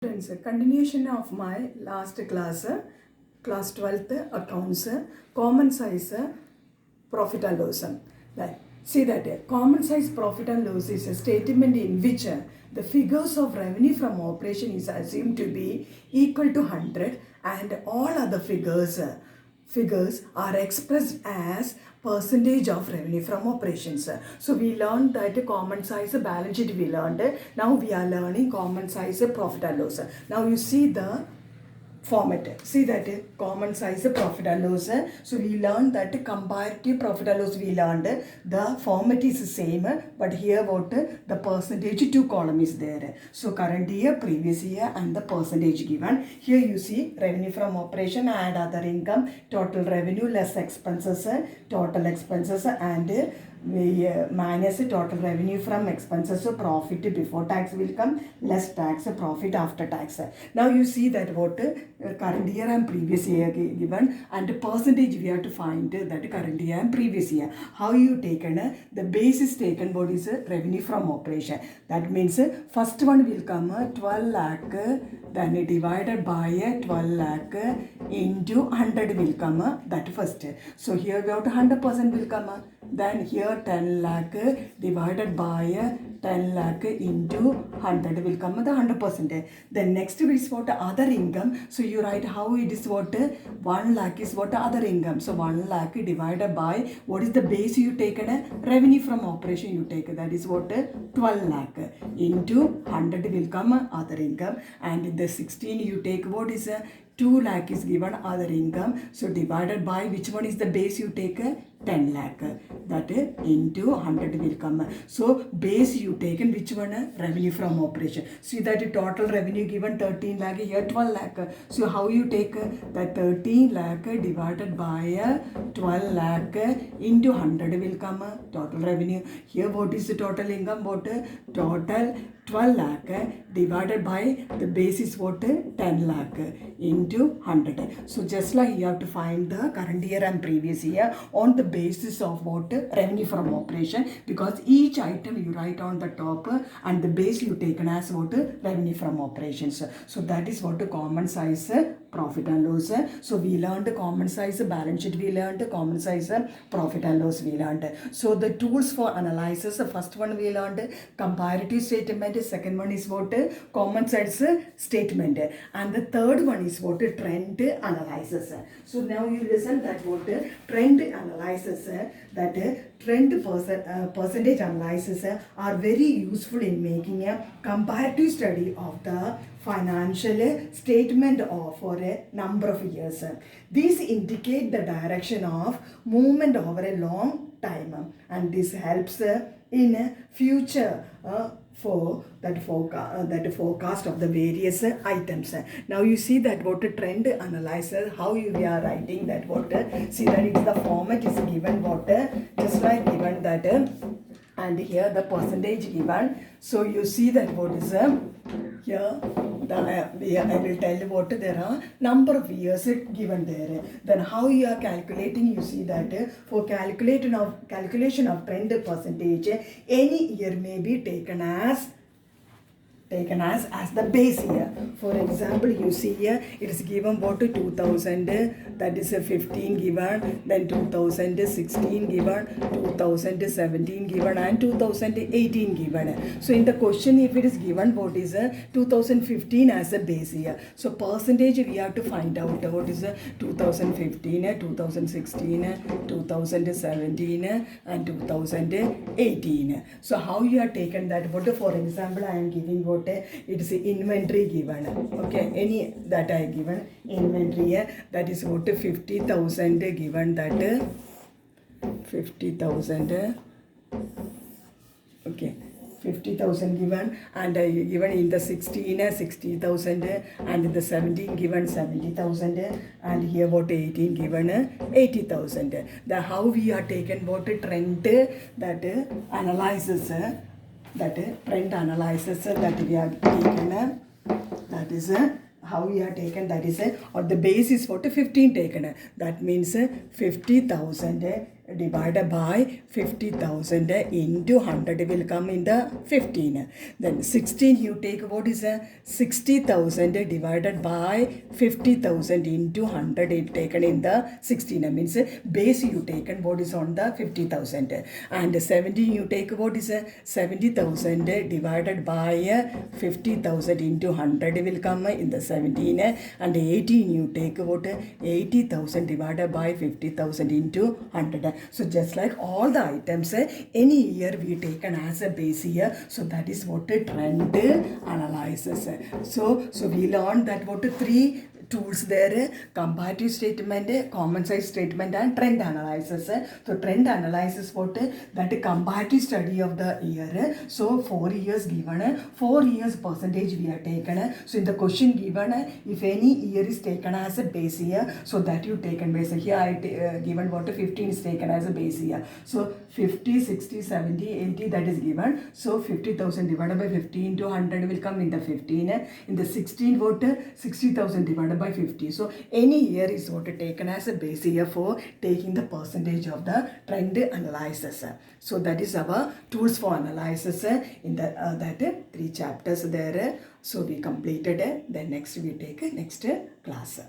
Friends, continuation of my last class, class 12th accounts, common size profit and loss. See that common size profit and loss is a statement in which the figures of revenue from operation is assumed to be equal to 100 and all other figures are expressed as percentage of revenue from operations. So we learned that common size balance sheet we learned. Now we are learning common size profit and loss. Now you see the format. See that common size profit and loss. So we learned that comparative profit and loss we learned. The format is same, but here what the percentage two column is there. So current year, previous year and the percentage given. Here you see revenue from operation, add other income, total revenue less expenses, total expenses and we minus total revenue from expenses, so profit before tax will come, less tax, profit after tax. Now you see that what current year and previous year given and percentage we have to find that current year and previous year. How you taken the base is taken what is revenue from operation. That means first one will come 12 lakh, then divided by 12 lakh into 100 will come that first. So here we have to 100% will come. Then here 10 lakh divided by 10 lakh into 100 will come the 100%. Then next is what other income. So you write how it is what 1 lakh is what other income. So 1 lakh divided by what is the base you taken revenue from operation you take, that is what 12 lakh into 100 will come other income, and in the 16 you take what is 2 lakh is given other income. So divided by which one is the base you take 10 lakh, that into 100 will come. So base you taken which one revenue from operation. See that total revenue given 13 lakh, here 12 lakh. So how you take that 13 lakh divided by 12 lakh into 100 will come total revenue. Here what is the total income? What total 12 lakh divided by the base is what 10 lakh into 100. So just like you have to find the current year and previous year on the basis of what revenue from operation, because each item you write on the top and the base you taken as what revenue from operations. So that is what common size profit and loss. So we learned common size balance sheet, we learned common size profit and loss we learned. So the tools for analysis, the first one we learned comparative statement, second one is what common size statement, and the third one is what trend analysis. So now you listen that what trend analysis, that trend percentage analysis are very useful in making a comparative study of the financial statement for a number of years. These indicate the direction of movement over a long time, and this helps in future for that forecast of the various items. Now you see that what a trend analysis, how you are writing that what see that it's the format is given what just like given that and here the percentage given. So you see that what is here I will tell you what there are number of years given there. Then how you are calculating, you see that for calculation of trend percentage, any year may be taken as the base year. For example, you see here it is given what 2000, that is a 15 given, then 2016 given, 2017 given and 2018 given. So in the question if it is given what is 2015 as a base year, so percentage we have to find out what is 2015, 2016, 2017 and 2018. So how you are taken that what, for example I am giving what it is inventory given, okay, any that I given inventory that is what 50,000 given, that 50,000, okay, 50,000 given, and given in the 16 60,000 and in the 17 given 70,000 and here what 18 given 80,000. The how we are taken what trend that analysis, that trend analysis that we are taken, that is how we are taken, that is or the base is what 15 taken, that means 50,000 divided by 50,000 into 100 will come in the 15. Then 16 you take what is 60,000 divided by 50,000 into 100 it taken in the 16. Means base you taken what is on the 50,000. And 17 you take what is 70,000 divided by 50,000 into 100 will come in the 17. And 18 you take what 80,000 divided by 50,000 into 100. So just like all the items, any year we taken as a base year. So that is what a trend analysis. So we learned that what three tools there: comparative statement, common size statement, and trend analysis. So trend analysis what that comparative study of the year. So 4 years given, 4 years percentage we are taken. So in the question given, if any year is taken as a base year, so that you taken base. Here I given what 15 is taken as a base year. So 50, 60, 70, 80 that is given. So 50,000 divided by 15 to 100 will come in the 15. In the 16 what 60,000 divided by 50. So any year is what taken as a base year for taking the percentage of the trend analysis. So that is our tools for analysis in the that 3 chapters there. So we completed. Then next we take next class.